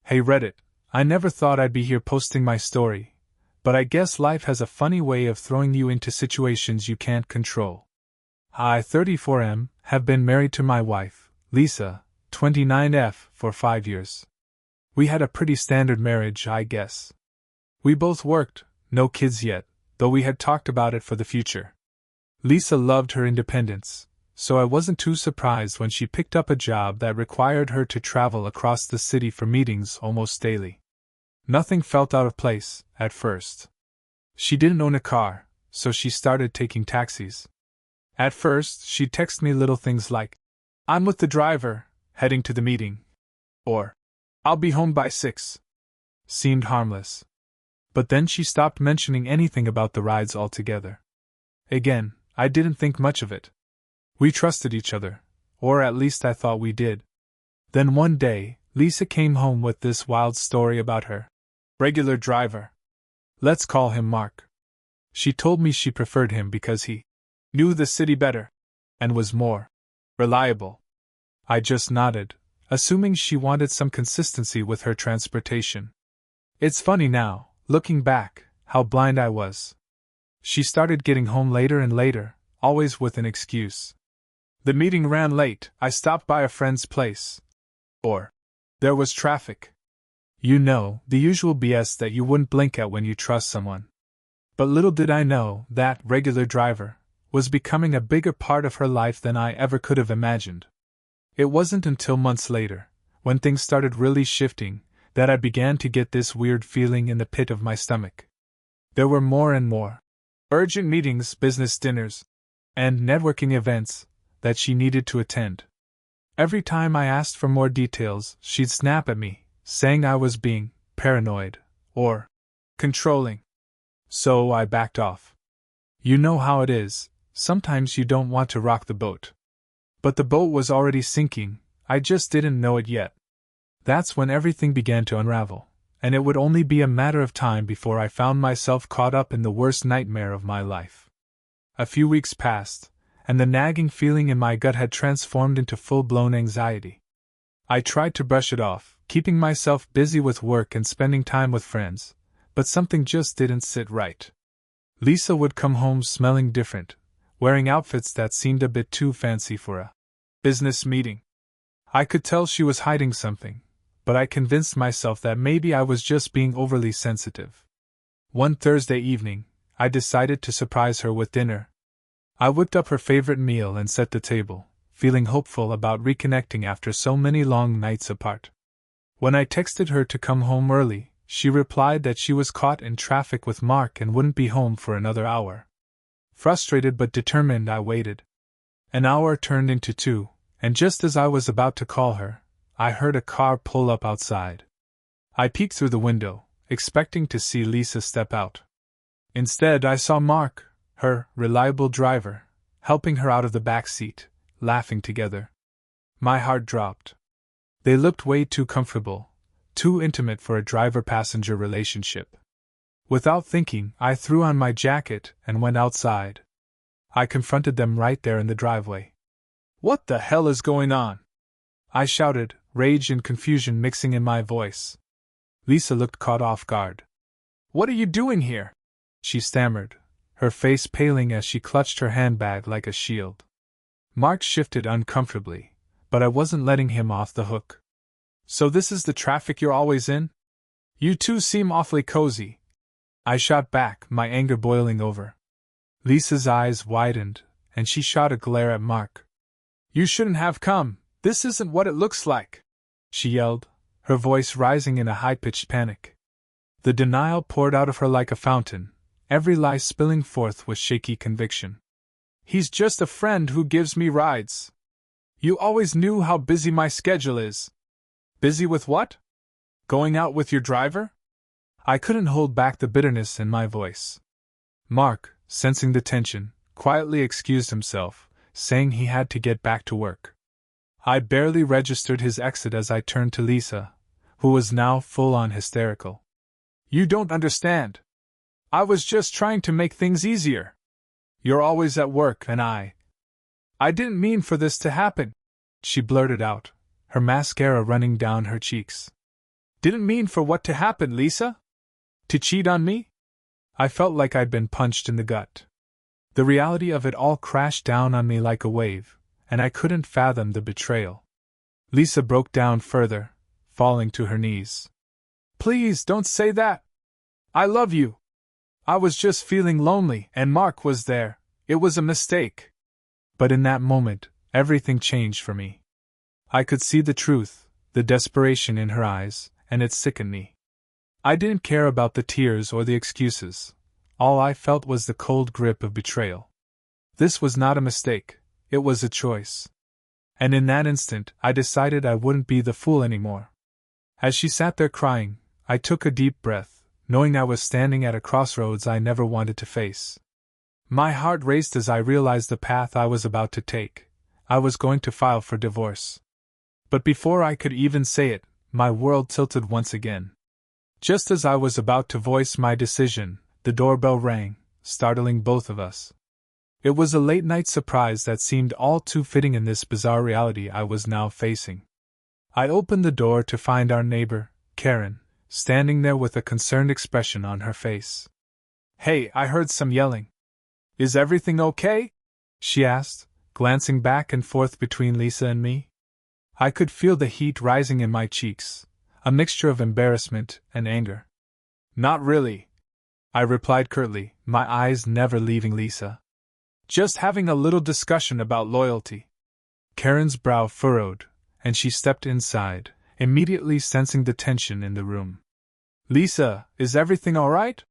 Hey Reddit, I never thought I'd be here posting my story, but I guess life has a funny way of throwing you into situations you can't control. I, 34M, have been married to my wife, Lisa, 29F, for 5 years. We had a pretty standard marriage, I guess. We both worked, no kids yet, though we had talked about it for the future. Lisa loved her independence, so I wasn't too surprised when she picked up a job that required her to travel across the city for meetings almost daily. Nothing felt out of place, at first. She didn't own a car, so she started taking taxis. At first, she'd text me little things like, "I'm with the driver, heading to the meeting," or, "I'll be home by 6. Seemed harmless. But then she stopped mentioning anything about the rides altogether. Again, I didn't think much of it. We trusted each other, or at least I thought we did. Then one day, Lisa came home with this wild story about her regular driver. Let's call him Mark. She told me she preferred him because he knew the city better and was more reliable. I just nodded, assuming she wanted some consistency with her transportation. It's funny now, looking back, how blind I was. She started getting home later and later, always with an excuse. The meeting ran late, I stopped by a friend's place. Or, there was traffic. You know, the usual BS that you wouldn't blink at when you trust someone. But little did I know that regular driver was becoming a bigger part of her life than I ever could have imagined. It wasn't until months later, when things started really shifting, that I began to get this weird feeling in the pit of my stomach. There were more and more urgent meetings, business dinners, and networking events that she needed to attend. Every time I asked for more details, she'd snap at me, saying I was being paranoid or controlling. So I backed off. You know how it is, sometimes you don't want to rock the boat. But the boat was already sinking, I just didn't know it yet. That's when everything began to unravel, and it would only be a matter of time before I found myself caught up in the worst nightmare of my life. A few weeks passed, and the nagging feeling in my gut had transformed into full-blown anxiety. I tried to brush it off, keeping myself busy with work and spending time with friends, but something just didn't sit right. Lisa would come home smelling different, wearing outfits that seemed a bit too fancy for a business meeting. I could tell she was hiding something, but I convinced myself that maybe I was just being overly sensitive. One Thursday evening, I decided to surprise her with dinner. I whipped up her favorite meal and set the table, feeling hopeful about reconnecting after so many long nights apart. When I texted her to come home early, she replied that she was caught in traffic with Mark and wouldn't be home for another hour. Frustrated but determined, I waited. An hour turned into 2, and just as I was about to call her, I heard a car pull up outside. I peeked through the window, expecting to see Lisa step out. Instead, I saw Mark, her reliable driver, helping her out of the back seat, laughing together. My heart dropped. They looked way too comfortable, too intimate for a driver-passenger relationship. Without thinking, I threw on my jacket and went outside. I confronted them right there in the driveway. "What the hell is going on?" I shouted, rage and confusion mixing in my voice. Lisa looked caught off guard. "What are you doing here?" she stammered, her face paling as she clutched her handbag like a shield. Mark shifted uncomfortably, but I wasn't letting him off the hook. "So this is the traffic you're always in? You two seem awfully cozy," I shot back, my anger boiling over. Lisa's eyes widened, and she shot a glare at Mark. "You shouldn't have come, this isn't what it looks like," she yelled, her voice rising in a high-pitched panic. The denial poured out of her like a fountain, every lie spilling forth with shaky conviction. "He's just a friend who gives me rides. You always knew how busy my schedule is." "Busy with what? Going out with your driver?" I couldn't hold back the bitterness in my voice. Mark, sensing the tension, quietly excused himself, saying he had to get back to work. I barely registered his exit as I turned to Lisa, who was now full-on hysterical. "You don't understand. I was just trying to make things easier. You're always at work and I didn't mean for this to happen," she blurted out, her mascara running down her cheeks. Didn't mean for what to happen, Lisa? To cheat on me? I felt like I'd been punched in the gut. The reality of it all crashed down on me like a wave, and I couldn't fathom the betrayal. Lisa broke down further, falling to her knees. Please don't say that. I love you. I was just feeling lonely, and Mark was there. It was a mistake. But in that moment, everything changed for me. I could see the truth, the desperation in her eyes, and it sickened me. I didn't care about the tears or the excuses. All I felt was the cold grip of betrayal. This was not a mistake, it was a choice. And in that instant, I decided I wouldn't be the fool anymore. As she sat there crying, I took a deep breath, knowing I was standing at a crossroads I never wanted to face. My heart raced as I realized the path I was about to take. I was going to file for divorce. But before I could even say it, my world tilted once again. Just as I was about to voice my decision, the doorbell rang, startling both of us. It was a late-night surprise that seemed all too fitting in this bizarre reality I was now facing. I opened the door to find our neighbor, Karen, standing there with a concerned expression on her face. Hey, I heard some yelling. Is everything okay? She asked, glancing back and forth between Lisa and me. I could feel the heat rising in my cheeks, a mixture of embarrassment and anger. Not really, I replied curtly, my eyes never leaving Lisa. Just having a little discussion about loyalty. Karen's brow furrowed, and she stepped inside, immediately sensing the tension in the room. Lisa, is everything all right?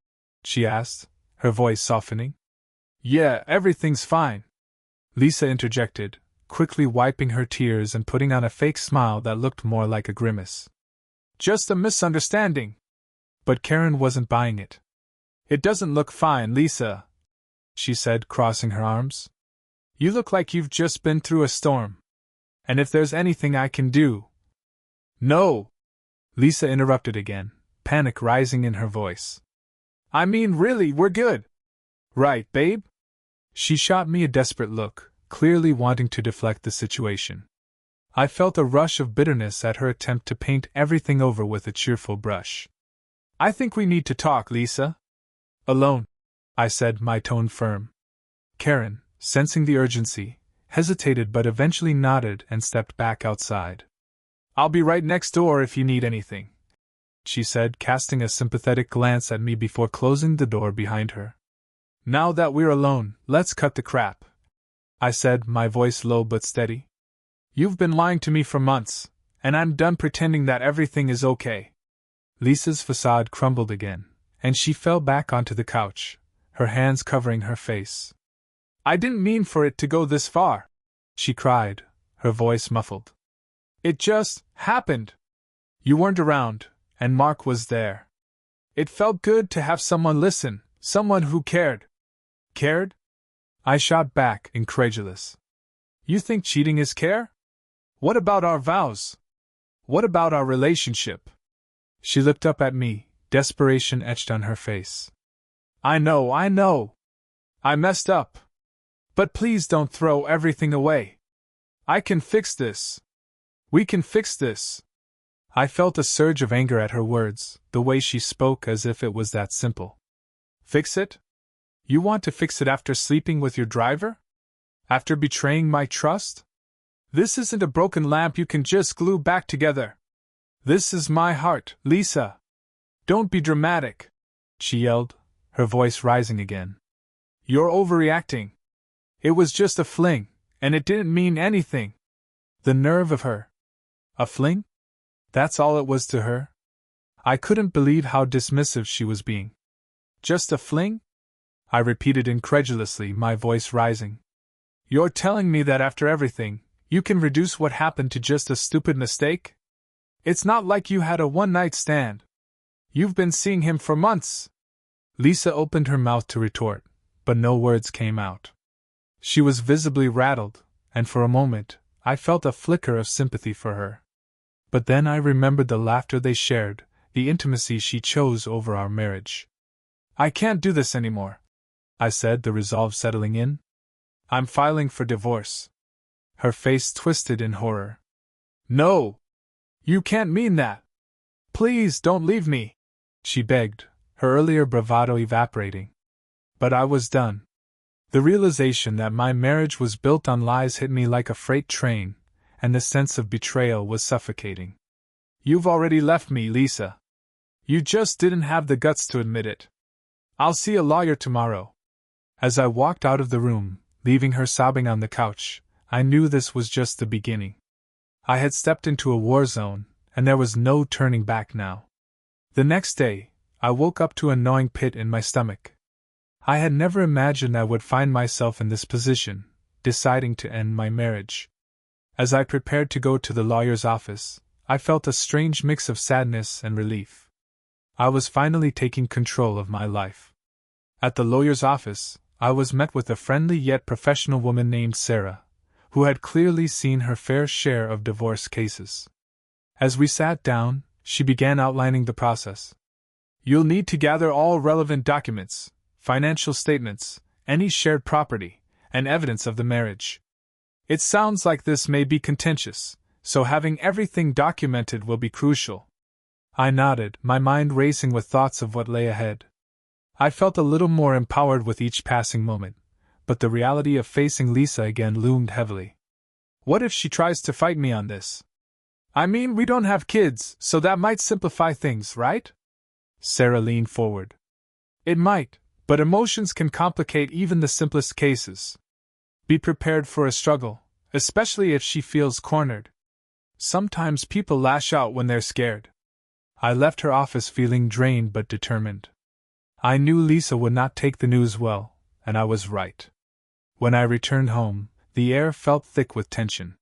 She asked, her voice softening. Yeah, everything's fine, Lisa interjected, quickly wiping her tears and putting on a fake smile that looked more like a grimace. Just a misunderstanding. But Karen wasn't buying it. It doesn't look fine, Lisa, she said, crossing her arms. You look like you've just been through a storm. And if there's anything I can do… No! Lisa interrupted again, panic rising in her voice. I mean, really, we're good. Right, babe? She shot me a desperate look, clearly wanting to deflect the situation. I felt a rush of bitterness at her attempt to paint everything over with a cheerful brush. I think we need to talk, Lisa. Alone, I said, my tone firm. Karen, sensing the urgency, hesitated but eventually nodded and stepped back outside. I'll be right next door if you need anything, she said, casting a sympathetic glance at me before closing the door behind her. Now that we're alone, let's cut the crap, I said, my voice low but steady. You've been lying to me for months, and I'm done pretending that everything is okay. Lisa's facade crumbled again, and she fell back onto the couch, her hands covering her face. I didn't mean for it to go this far, she cried, her voice muffled. It just happened. You weren't around, and Mark was there. It felt good to have someone listen, someone who cared. Cared? I shot back, incredulous. You think cheating is care? What about our vows? What about our relationship? She looked up at me, desperation etched on her face. I know. I messed up. But please don't throw everything away. I can fix this. We can fix this. I felt a surge of anger at her words, the way she spoke as if it was that simple. Fix it? You want to fix it after sleeping with your driver? After betraying my trust? This isn't a broken lamp you can just glue back together. This is my heart, Lisa. Don't be dramatic, she yelled, her voice rising again. You're overreacting. It was just a fling, and it didn't mean anything. The nerve of her. A fling? That's all it was to her? I couldn't believe how dismissive she was being. Just a fling? I repeated incredulously, my voice rising. You're telling me that after everything, you can reduce what happened to just a stupid mistake? It's not like you had a one-night stand. You've been seeing him for months. Lisa opened her mouth to retort, but no words came out. She was visibly rattled, and for a moment, I felt a flicker of sympathy for her. But then I remembered the laughter they shared, the intimacy she chose over our marriage. I can't do this anymore, I said, the resolve settling in. I'm filing for divorce. Her face twisted in horror. No! You can't mean that! Please don't leave me, she begged, her earlier bravado evaporating. But I was done. The realization that my marriage was built on lies hit me like a freight train, and the sense of betrayal was suffocating. You've already left me, Lisa. You just didn't have the guts to admit it. I'll see a lawyer tomorrow. As I walked out of the room, leaving her sobbing on the couch, I knew this was just the beginning. I had stepped into a war zone, and there was no turning back now. The next day, I woke up to a gnawing pit in my stomach. I had never imagined I would find myself in this position, deciding to end my marriage. As I prepared to go to the lawyer's office, I felt a strange mix of sadness and relief. I was finally taking control of my life. At the lawyer's office, I was met with a friendly yet professional woman named Sarah, who had clearly seen her fair share of divorce cases. As we sat down, she began outlining the process. You'll need to gather all relevant documents, financial statements, any shared property, and evidence of the marriage. It sounds like this may be contentious, so having everything documented will be crucial. I nodded, my mind racing with thoughts of what lay ahead. I felt a little more empowered with each passing moment, but the reality of facing Lisa again loomed heavily. What if she tries to fight me on this? I mean, we don't have kids, so that might simplify things, right? Sarah leaned forward. It might, but emotions can complicate even the simplest cases. Be prepared for a struggle, especially if she feels cornered. Sometimes people lash out when they're scared. I left her office feeling drained but determined. I knew Lisa would not take the news well, and I was right. When I returned home, the air felt thick with tension.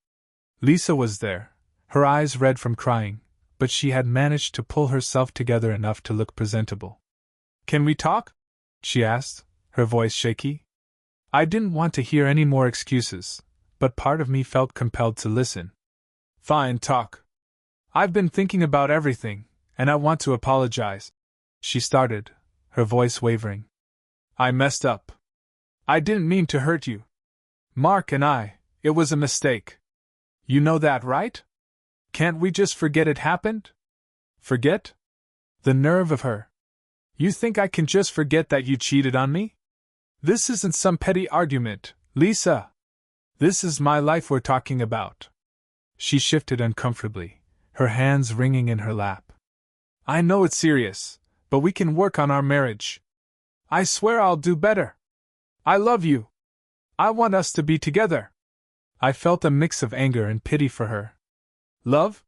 Lisa was there, her eyes red from crying, but she had managed to pull herself together enough to look presentable. Can we talk? She asked, her voice shaky. I didn't want to hear any more excuses, but part of me felt compelled to listen. Fine, talk. I've been thinking about everything, and I want to apologize. She started, her voice wavering. I messed up. I didn't mean to hurt you. Mark and it was a mistake. You know that, right? Can't we just forget it happened? Forget? The nerve of her. You think I can just forget that you cheated on me? This isn't some petty argument, Lisa. This is my life we're talking about. She shifted uncomfortably, her hands wringing in her lap. I know it's serious, but we can work on our marriage. I swear I'll do better. I love you. I want us to be together. I felt a mix of anger and pity for her. Love?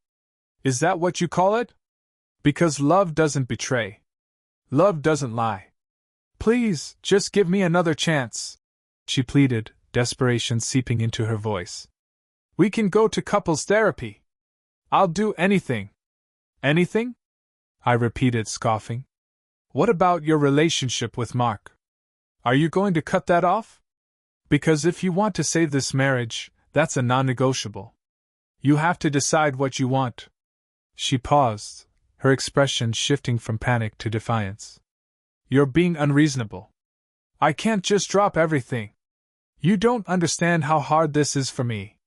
Is that what you call it? Because love doesn't betray. Love doesn't lie. Please, just give me another chance, she pleaded, desperation seeping into her voice. We can go to couples therapy. I'll do anything. Anything? I repeated, scoffing. What about your relationship with Mark? Are you going to cut that off? Because if you want to save this marriage, that's a non-negotiable. You have to decide what you want. She paused, her expression shifting from panic to defiance. You're being unreasonable. I can't just drop everything. You don't understand how hard this is for me.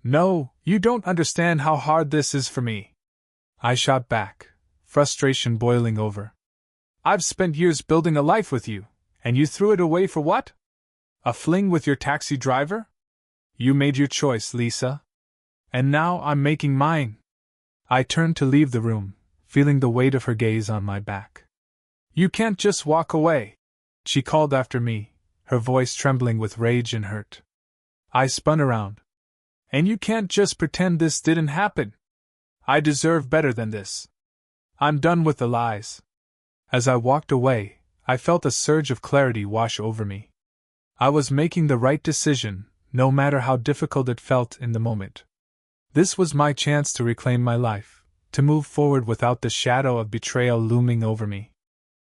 No, you don't understand how hard this is for me. I shot back, frustration boiling over. I've spent years building a life with you, and you threw it away for what? A fling with your taxi driver? You made your choice, Lisa. And now I'm making mine. I turned to leave the room, feeling the weight of her gaze on my back. You can't just walk away, she called after me, her voice trembling with rage and hurt. I spun around. And you can't just pretend this didn't happen. I deserve better than this. I'm done with the lies. As I walked away, I felt a surge of clarity wash over me. I was making the right decision, no matter how difficult it felt in the moment. This was my chance to reclaim my life, to move forward without the shadow of betrayal looming over me.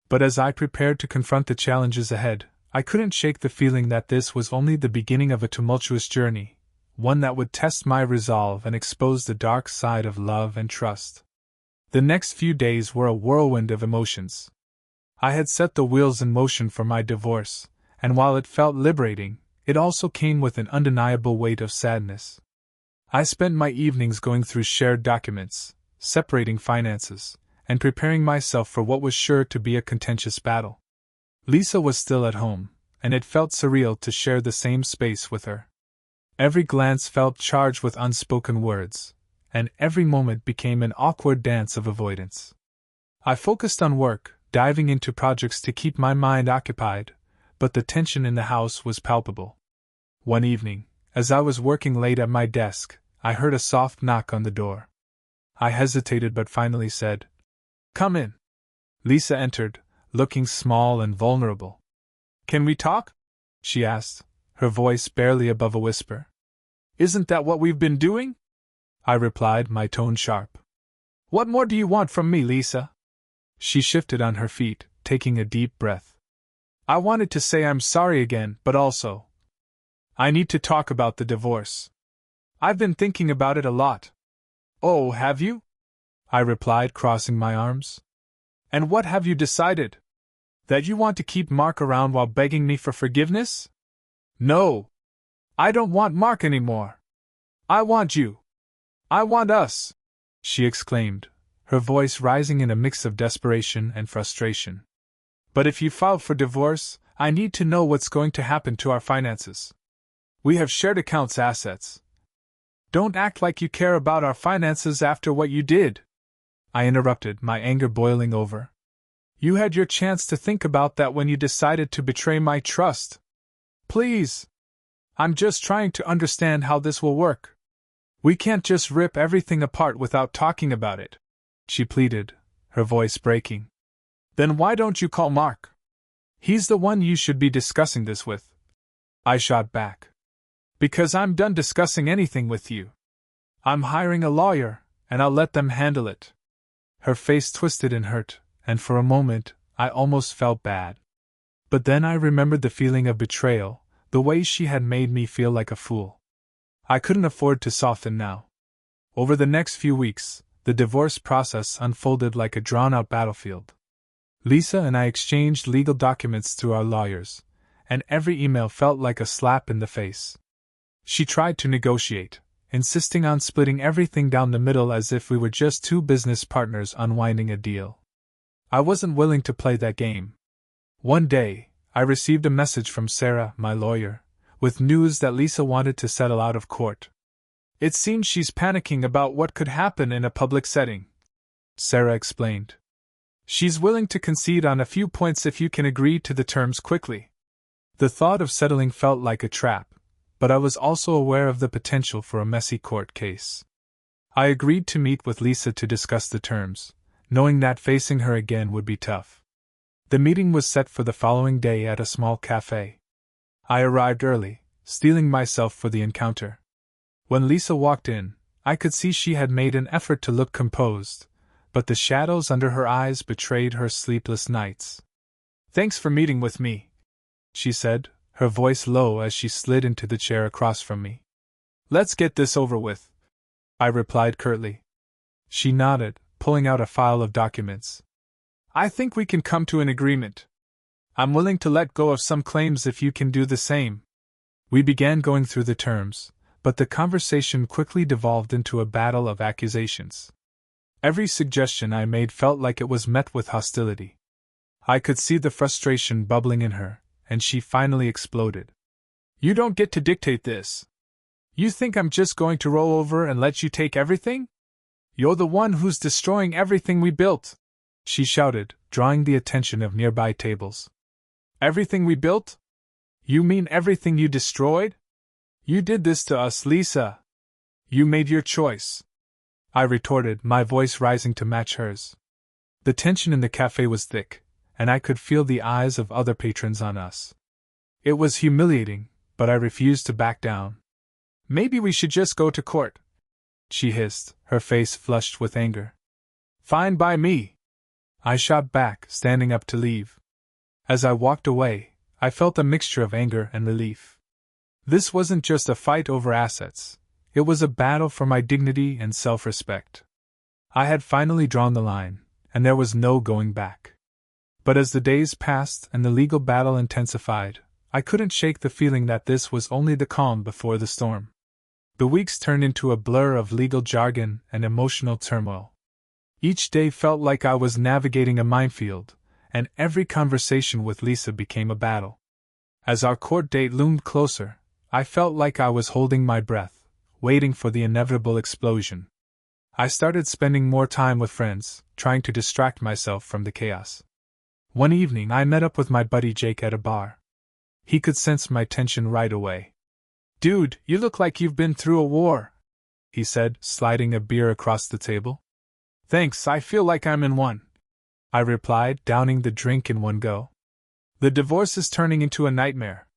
But as I prepared to confront the challenges ahead, I couldn't shake the feeling that this was only the beginning of a tumultuous journey, one that would test my resolve and expose the dark side of love and trust. The next few days were a whirlwind of emotions. I had set the wheels in motion for my divorce, and while it felt liberating, it also came with an undeniable weight of sadness. I spent my evenings going through shared documents, separating finances, and preparing myself for what was sure to be a contentious battle. Lisa was still at home, and it felt surreal to share the same space with her. Every glance felt charged with unspoken words, and every moment became an awkward dance of avoidance. I focused on work, diving into projects to keep my mind occupied, but the tension in the house was palpable. One evening, as I was working late at my desk, I heard a soft knock on the door. I hesitated but finally said, "Come in." Lisa entered, looking small and vulnerable. "Can we talk?" she asked, her voice barely above a whisper. "Isn't that what we've been doing?" I replied, my tone sharp. "What more do you want from me, Lisa?" She shifted on her feet, taking a deep breath. "I wanted to say I'm sorry again, but also, I need to talk about the divorce. I've been thinking about it a lot." "Oh, have you?" I replied, crossing my arms. "And what have you decided? That you want to keep Mark around while begging me for forgiveness?" "No. I don't want Mark anymore. I want you. I want us," she exclaimed, her voice rising in a mix of desperation and frustration. "But if you file for divorce, I need to know what's going to happen to our finances. We have shared accounts assets. Don't act like you care about our finances after what you did," I interrupted, my anger boiling over. "You had your chance to think about that when you decided to betray my trust. Please. I'm just trying to understand how this will work. We can't just rip everything apart without talking about it," she pleaded, her voice breaking. "Then why don't you call Mark? He's the one you should be discussing this with," I shot back. "Because I'm done discussing anything with you. I'm hiring a lawyer, and I'll let them handle it." Her face twisted in hurt, and for a moment, I almost felt bad. But then I remembered the feeling of betrayal, the way she had made me feel like a fool. I couldn't afford to soften now. Over the next few weeks, the divorce process unfolded like a drawn-out battlefield. Lisa and I exchanged legal documents through our lawyers, and every email felt like a slap in the face. She tried to negotiate, insisting on splitting everything down the middle as if we were just two business partners unwinding a deal. I wasn't willing to play that game. One day, I received a message from Sarah, my lawyer, with news that Lisa wanted to settle out of court. "It seems she's panicking about what could happen in a public setting," Sarah explained. "She's willing to concede on a few points if you can agree to the terms quickly." The thought of settling felt like a trap, but I was also aware of the potential for a messy court case. I agreed to meet with Lisa to discuss the terms, knowing that facing her again would be tough. The meeting was set for the following day at a small cafe. I arrived early, steeling myself for the encounter. When Lisa walked in, I could see she had made an effort to look composed, but the shadows under her eyes betrayed her sleepless nights. "Thanks for meeting with me," she said, her voice low as she slid into the chair across from me. "Let's get this over with," I replied curtly. She nodded, pulling out a file of documents. "I think we can come to an agreement. I'm willing to let go of some claims if you can do the same." We began going through the terms, but the conversation quickly devolved into a battle of accusations. Every suggestion I made felt like it was met with hostility. I could see the frustration bubbling in her, and she finally exploded. "You don't get to dictate this. You think I'm just going to roll over and let you take everything? You're the one who's destroying everything we built," she shouted, drawing the attention of nearby tables. "Everything we built? You mean everything you destroyed? You did this to us, Lisa. You made your choice," I retorted, my voice rising to match hers. The tension in the cafe was thick, and I could feel the eyes of other patrons on us. It was humiliating, but I refused to back down. "Maybe we should just go to court," she hissed, her face flushed with anger. "Fine by me," I shot back, standing up to leave. As I walked away, I felt a mixture of anger and relief. This wasn't just a fight over assets, it was a battle for my dignity and self-respect. I had finally drawn the line, and there was no going back. But as the days passed and the legal battle intensified, I couldn't shake the feeling that this was only the calm before the storm. The weeks turned into a blur of legal jargon and emotional turmoil. Each day felt like I was navigating a minefield, and every conversation with Lisa became a battle. As our court date loomed closer, I felt like I was holding my breath, waiting for the inevitable explosion. I started spending more time with friends, trying to distract myself from the chaos. One evening I met up with my buddy Jake at a bar. He could sense my tension right away. "Dude, you look like you've been through a war," he said, sliding a beer across the table. "Thanks, I feel like I'm in one," I replied, downing the drink in one go. "The divorce is turning into a nightmare.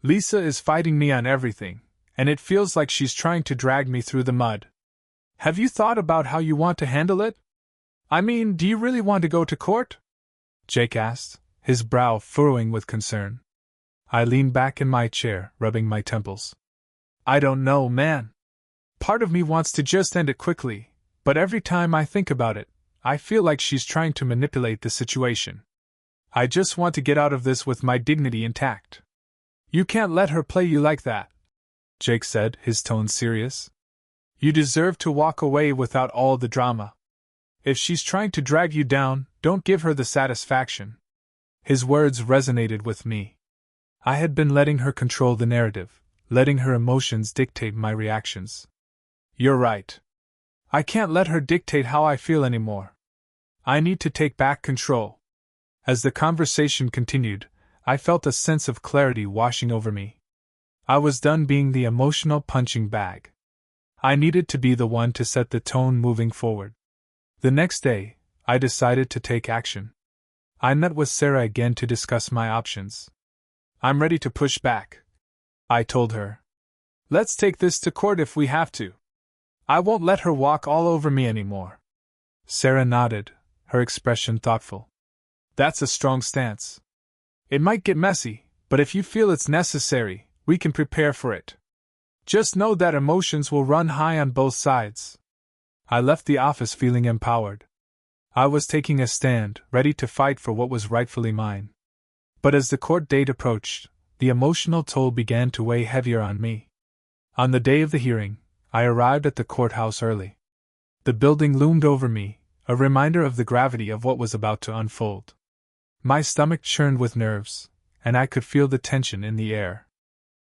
Lisa is fighting me on everything, and it feels like she's trying to drag me through the mud. Have you thought about how you want to handle it? I mean, do you really want to go to court?" Jake asked, his brow furrowing with concern. I leaned back in my chair, rubbing my temples. "I don't know, man. Part of me wants to just end it quickly, but every time I think about it, I feel like she's trying to manipulate the situation. I just want to get out of this with my dignity intact." "You can't let her play you like that," Jake said, his tone serious. "You deserve to walk away without all the drama. If she's trying to drag you down, don't give her the satisfaction." His words resonated with me. I had been letting her control the narrative, letting her emotions dictate my reactions. "You're right. I can't let her dictate how I feel anymore. I need to take back control." As the conversation continued, I felt a sense of clarity washing over me. I was done being the emotional punching bag. I needed to be the one to set the tone moving forward. The next day, I decided to take action. I met with Sarah again to discuss my options. "I'm ready to push back," I told her. "Let's take this to court if we have to. I won't let her walk all over me anymore." Sarah nodded, her expression thoughtful. "That's a strong stance. It might get messy, but if you feel it's necessary, we can prepare for it. Just know that emotions will run high on both sides." I left the office feeling empowered. I was taking a stand, ready to fight for what was rightfully mine. But as the court date approached, the emotional toll began to weigh heavier on me. On the day of the hearing, I arrived at the courthouse early. The building loomed over me, a reminder of the gravity of what was about to unfold. My stomach churned with nerves, and I could feel the tension in the air.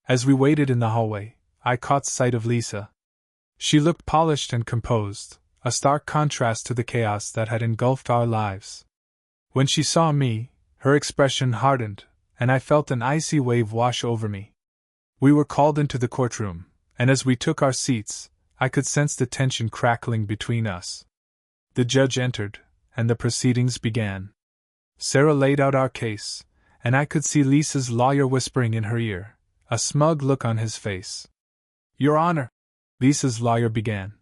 As we waited in the hallway, I caught sight of Lisa. She looked polished and composed, a stark contrast to the chaos that had engulfed our lives. When she saw me, her expression hardened, and I felt an icy wave wash over me. We were called into the courtroom, and as we took our seats, I could sense the tension crackling between us. The judge entered, and the proceedings began. Sarah laid out our case, and I could see Lisa's lawyer whispering in her ear, a smug look on his face. "Your Honor," Lisa's lawyer began,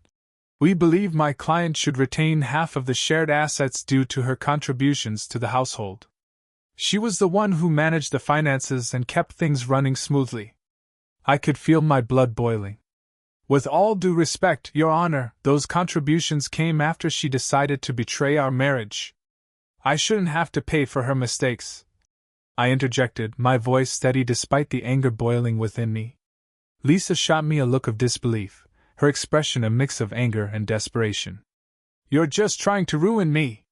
"we believe my client should retain half of the shared assets due to her contributions to the household. She was the one who managed the finances and kept things running smoothly." I could feel my blood boiling. "With all due respect, Your Honor, those contributions came after she decided to betray our marriage. I shouldn't have to pay for her mistakes," I interjected, my voice steady despite the anger boiling within me. Lisa shot me a look of disbelief, her expression a mix of anger and desperation. "You're just trying to ruin me.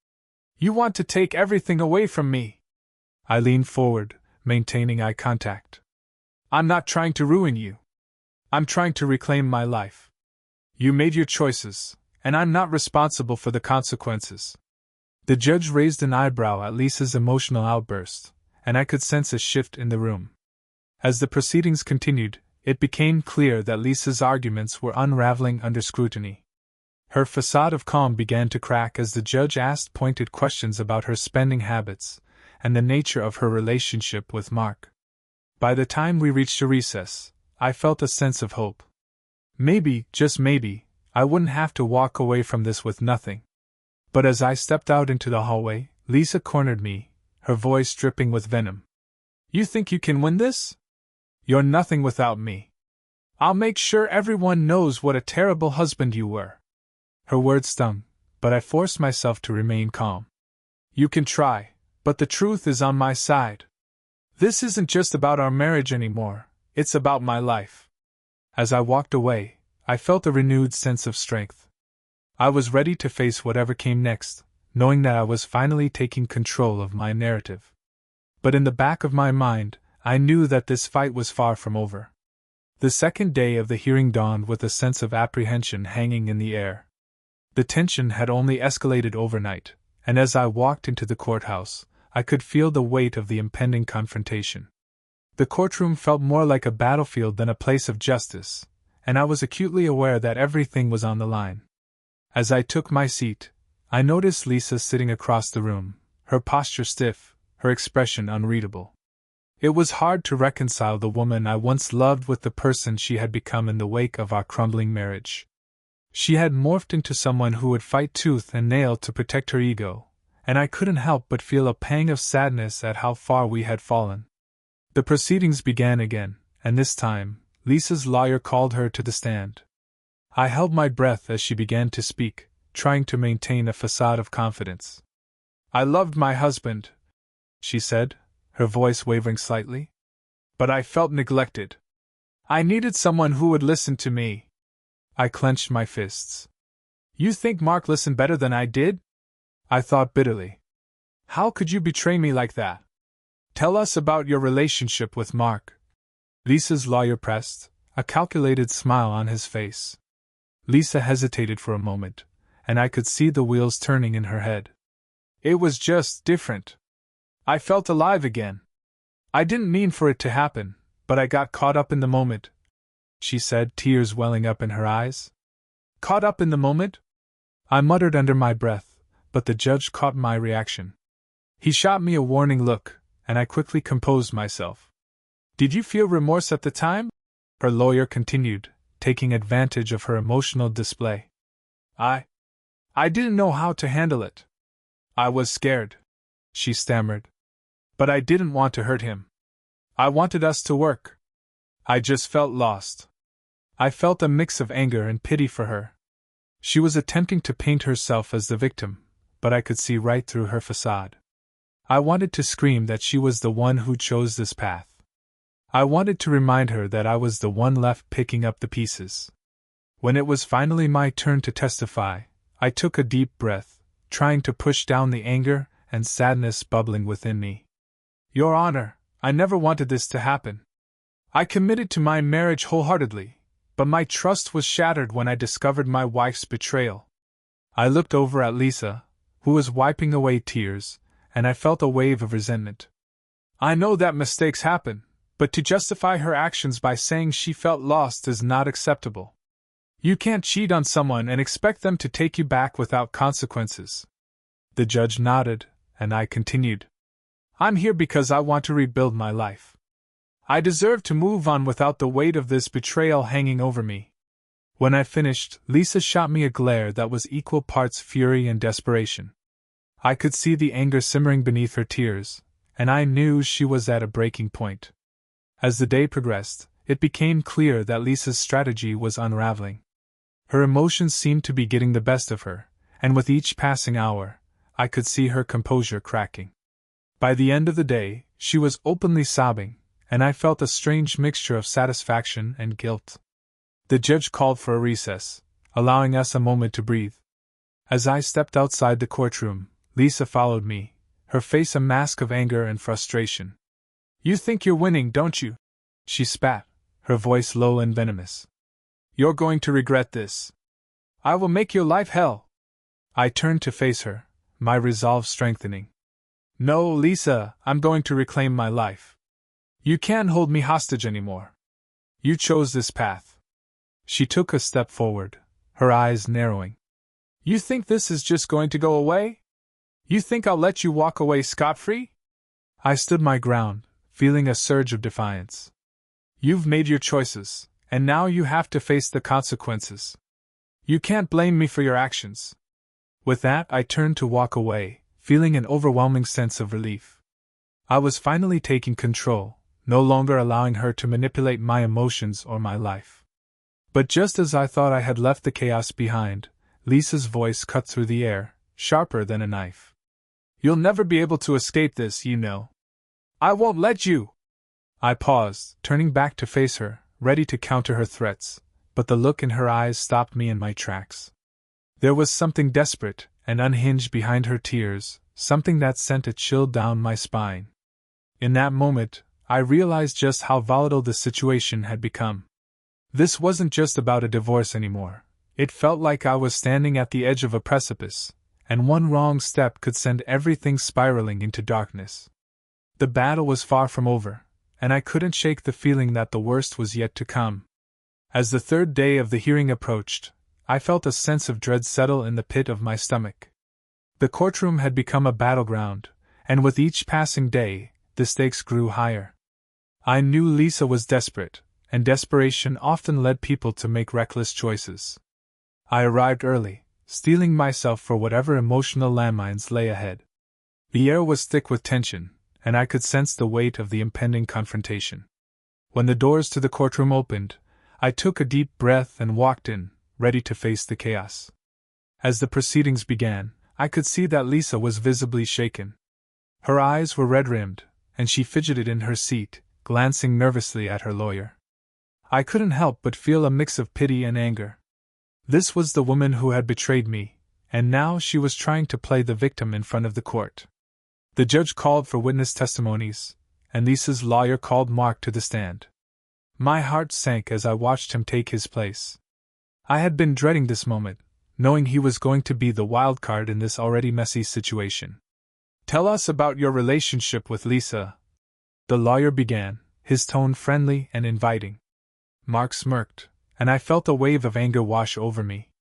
You want to take everything away from me." I leaned forward, maintaining eye contact. "I'm not trying to ruin you. I'm trying to reclaim my life. You made your choices, and I'm not responsible for the consequences." The judge raised an eyebrow at Lisa's emotional outburst, and I could sense a shift in the room. As the proceedings continued, it became clear that Lisa's arguments were unraveling under scrutiny. Her facade of calm began to crack as the judge asked pointed questions about her spending habits and the nature of her relationship with Mark. By the time we reached a recess, I felt a sense of hope. Maybe, just maybe, I wouldn't have to walk away from this with nothing. But as I stepped out into the hallway, Lisa cornered me, her voice dripping with venom. "You think you can win this? You're nothing without me. I'll make sure everyone knows what a terrible husband you were." Her words stung, but I forced myself to remain calm. "You can try, but the truth is on my side. This isn't just about our marriage anymore, it's about my life." As I walked away, I felt a renewed sense of strength. I was ready to face whatever came next, knowing that I was finally taking control of my narrative. But in the back of my mind, I knew that this fight was far from over. The second day of the hearing dawned with a sense of apprehension hanging in the air. The tension had only escalated overnight, and as I walked into the courthouse, I could feel the weight of the impending confrontation. The courtroom felt more like a battlefield than a place of justice, and I was acutely aware that everything was on the line. As I took my seat, I noticed Lisa sitting across the room, her posture stiff, her expression unreadable. It was hard to reconcile the woman I once loved with the person she had become in the wake of our crumbling marriage. She had morphed into someone who would fight tooth and nail to protect her ego, and I couldn't help but feel a pang of sadness at how far we had fallen. The proceedings began again, and this time, Lisa's lawyer called her to the stand. I held my breath as she began to speak, trying to maintain a facade of confidence. "I loved my husband," she said, her voice wavering slightly. "But I felt neglected. I needed someone who would listen to me." I clenched my fists. "You think Mark listened better than I did?" I thought bitterly. "How could you betray me like that? Tell us about your relationship with Mark." Lisa's lawyer pressed, a calculated smile on his face. Lisa hesitated for a moment, and I could see the wheels turning in her head. "It was just different. I felt alive again. I didn't mean for it to happen, but I got caught up in the moment," she said, tears welling up in her eyes. "Caught up in the moment?" I muttered under my breath, but the judge caught my reaction. He shot me a warning look, and I quickly composed myself. "Did you feel remorse at the time?" her lawyer continued, taking advantage of her emotional display. I didn't know how to handle it. I was scared," she stammered. "But I didn't want to hurt him. I wanted us to work. I just felt lost." I felt a mix of anger and pity for her. She was attempting to paint herself as the victim, but I could see right through her facade. I wanted to scream that she was the one who chose this path. I wanted to remind her that I was the one left picking up the pieces. When it was finally my turn to testify, I took a deep breath, trying to push down the anger and sadness bubbling within me. "Your Honor, I never wanted this to happen. I committed to my marriage wholeheartedly, but my trust was shattered when I discovered my wife's betrayal." I looked over at Lisa, who was wiping away tears, and I felt a wave of resentment. "I know that mistakes happen, but to justify her actions by saying she felt lost is not acceptable. You can't cheat on someone and expect them to take you back without consequences." The judge nodded, and I continued. "I'm here because I want to rebuild my life. I deserve to move on without the weight of this betrayal hanging over me." When I finished, Lisa shot me a glare that was equal parts fury and desperation. I could see the anger simmering beneath her tears, and I knew she was at a breaking point. As the day progressed, it became clear that Lisa's strategy was unraveling. Her emotions seemed to be getting the best of her, and with each passing hour, I could see her composure cracking. By the end of the day, she was openly sobbing, and I felt a strange mixture of satisfaction and guilt. The judge called for a recess, allowing us a moment to breathe. As I stepped outside the courtroom, Lisa followed me, her face a mask of anger and frustration. "You think you're winning, don't you?" she spat, her voice low and venomous. "You're going to regret this. I will make your life hell." I turned to face her, my resolve strengthening. "No, Lisa, I'm going to reclaim my life. You can't hold me hostage anymore. You chose this path." She took a step forward, her eyes narrowing. "You think this is just going to go away? You think I'll let you walk away scot-free?" I stood my ground, feeling a surge of defiance. "You've made your choices, and now you have to face the consequences. You can't blame me for your actions." With that, I turned to walk away, feeling an overwhelming sense of relief. I was finally taking control, no longer allowing her to manipulate my emotions or my life. But just as I thought I had left the chaos behind, Lisa's voice cut through the air, sharper than a knife. "You'll never be able to escape this, you know. I won't let you." I paused, turning back to face her, ready to counter her threats, but the look in her eyes stopped me in my tracks. There was something desperate and unhinged behind her tears, something that sent a chill down my spine. In that moment, I realized just how volatile the situation had become. This wasn't just about a divorce anymore. It felt like I was standing at the edge of a precipice, and one wrong step could send everything spiraling into darkness. The battle was far from over, and I couldn't shake the feeling that the worst was yet to come. As the third day of the hearing approached, I felt a sense of dread settle in the pit of my stomach. The courtroom had become a battleground, and with each passing day, the stakes grew higher. I knew Lisa was desperate, and desperation often led people to make reckless choices. I arrived early, steeling myself for whatever emotional landmines lay ahead. The air was thick with tension, and I could sense the weight of the impending confrontation. When the doors to the courtroom opened, I took a deep breath and walked in, ready to face the chaos. As the proceedings began, I could see that Lisa was visibly shaken. Her eyes were red-rimmed, and she fidgeted in her seat, glancing nervously at her lawyer. I couldn't help but feel a mix of pity and anger. This was the woman who had betrayed me, and now she was trying to play the victim in front of the court. The judge called for witness testimonies, and Lisa's lawyer called Mark to the stand. My heart sank as I watched him take his place. I had been dreading this moment, knowing he was going to be the wild card in this already messy situation. "Tell us about your relationship with Lisa," the lawyer began, his tone friendly and inviting. Mark smirked, and I felt a wave of anger wash over me.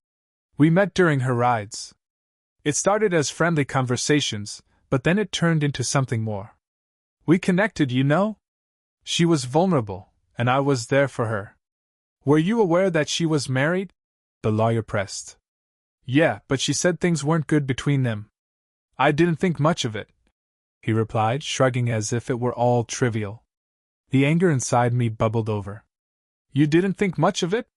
"We met during her rides. It started as friendly conversations, but then it turned into something more. We connected, you know? She was vulnerable, and I was there for her." "Were you aware that she was married?" the lawyer pressed. "Yeah, but she said things weren't good between them. I didn't think much of it," he replied, shrugging as if it were all trivial. The anger inside me bubbled over. "You didn't think much of it?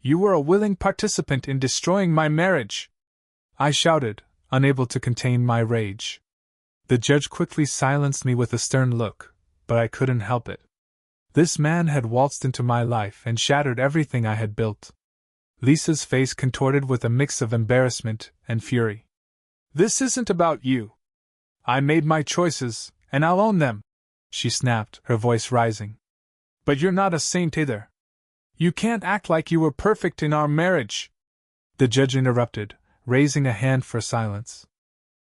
You were a willing participant in destroying my marriage!" I shouted, unable to contain my rage. The judge quickly silenced me with a stern look, but I couldn't help it. This man had waltzed into my life and shattered everything I had built. Lisa's face contorted with a mix of embarrassment and fury. "This isn't about you. I made my choices, and I'll own them," she snapped, her voice rising. "But you're not a saint either. You can't act like you were perfect in our marriage." The judge interrupted, raising a hand for silence.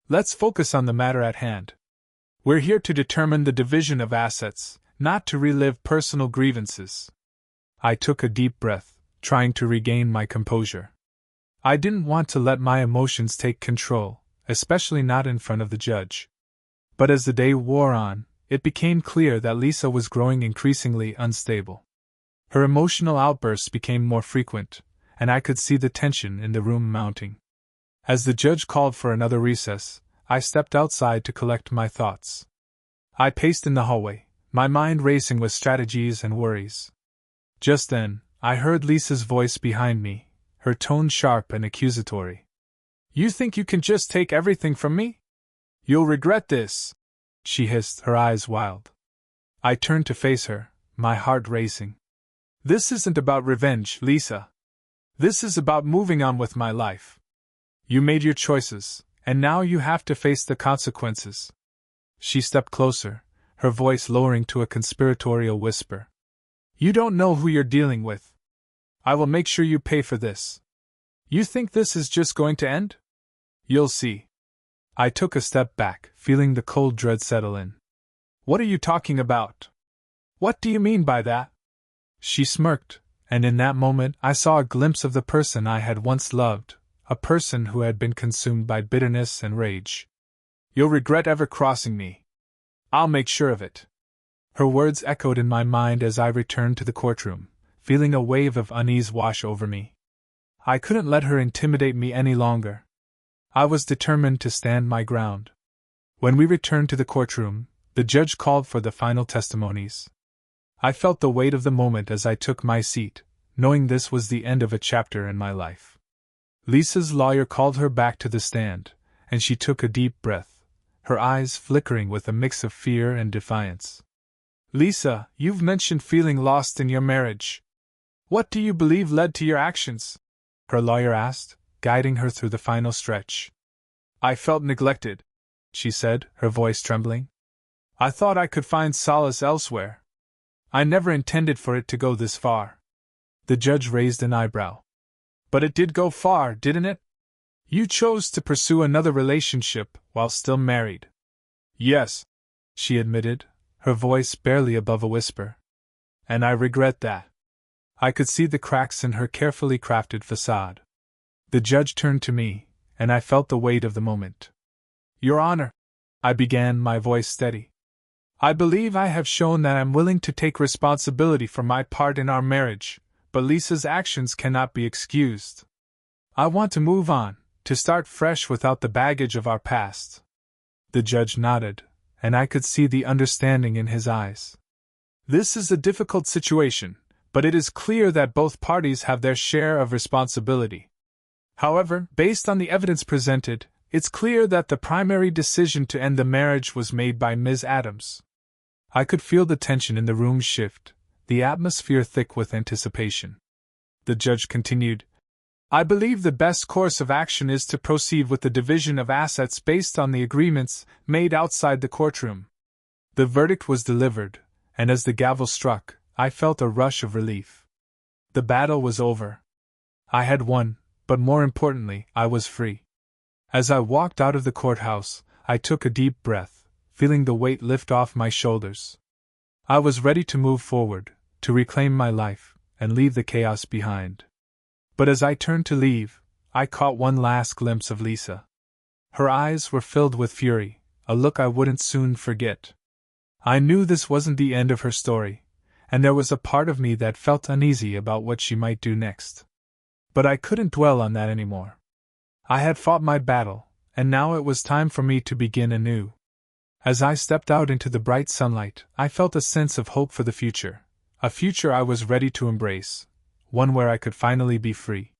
"Let's focus on the matter at hand. We're here to determine the division of assets, not to relive personal grievances." I took a deep breath, trying to regain my composure. I didn't want to let my emotions take control, especially not in front of the judge. But as the day wore on, it became clear that Lisa was growing increasingly unstable. Her emotional outbursts became more frequent, and I could see the tension in the room mounting. As the judge called for another recess, I stepped outside to collect my thoughts. I paced in the hallway, my mind racing with strategies and worries. Just then, I heard Lisa's voice behind me, her tone sharp and accusatory. "You think you can just take everything from me? You'll regret this," she hissed, her eyes wild. I turned to face her, my heart racing. "This isn't about revenge, Lisa. This is about moving on with my life. You made your choices, and now you have to face the consequences." She stepped closer, her voice lowering to a conspiratorial whisper. "You don't know who you're dealing with. I will make sure you pay for this. You think this is just going to end? You'll see." I took a step back, feeling the cold dread settle in. "What are you talking about? What do you mean by that?" She smirked, and in that moment I saw a glimpse of the person I had once loved, a person who had been consumed by bitterness and rage. "You'll regret ever crossing me. I'll make sure of it." Her words echoed in my mind as I returned to the courtroom, feeling a wave of unease wash over me. I couldn't let her intimidate me any longer. I was determined to stand my ground. When we returned to the courtroom, the judge called for the final testimonies. I felt the weight of the moment as I took my seat, knowing this was the end of a chapter in my life. Lisa's lawyer called her back to the stand, and she took a deep breath, her eyes flickering with a mix of fear and defiance. "Lisa, you've mentioned feeling lost in your marriage. What do you believe led to your actions?" her lawyer asked, guiding her through the final stretch. "I felt neglected," she said, her voice trembling. "I thought I could find solace elsewhere. I never intended for it to go this far." The judge raised an eyebrow. "But it did go far, didn't it? You chose to pursue another relationship while still married." "Yes," she admitted, her voice barely above a whisper. "And I regret that." I could see the cracks in her carefully crafted facade. The judge turned to me, and I felt the weight of the moment. "Your Honor," I began, my voice steady, "I believe I have shown that I'm willing to take responsibility for my part in our marriage, but Lisa's actions cannot be excused. I want to move on, to start fresh without the baggage of our past." The judge nodded, and I could see the understanding in his eyes. "This is a difficult situation, but it is clear that both parties have their share of responsibility. However, based on the evidence presented, it's clear that the primary decision to end the marriage was made by Ms. Adams." I could feel the tension in the room shift, the atmosphere thick with anticipation. The judge continued, "I believe the best course of action is to proceed with the division of assets based on the agreements made outside the courtroom." The verdict was delivered, and as the gavel struck, I felt a rush of relief. The battle was over. I had won, but more importantly, I was free. As I walked out of the courthouse, I took a deep breath, feeling the weight lift off my shoulders. I was ready to move forward, to reclaim my life, and leave the chaos behind. But as I turned to leave, I caught one last glimpse of Lisa. Her eyes were filled with fury, a look I wouldn't soon forget. I knew this wasn't the end of her story, and there was a part of me that felt uneasy about what she might do next. But I couldn't dwell on that anymore. I had fought my battle, and now it was time for me to begin anew. As I stepped out into the bright sunlight, I felt a sense of hope for the future, a future I was ready to embrace, one where I could finally be free.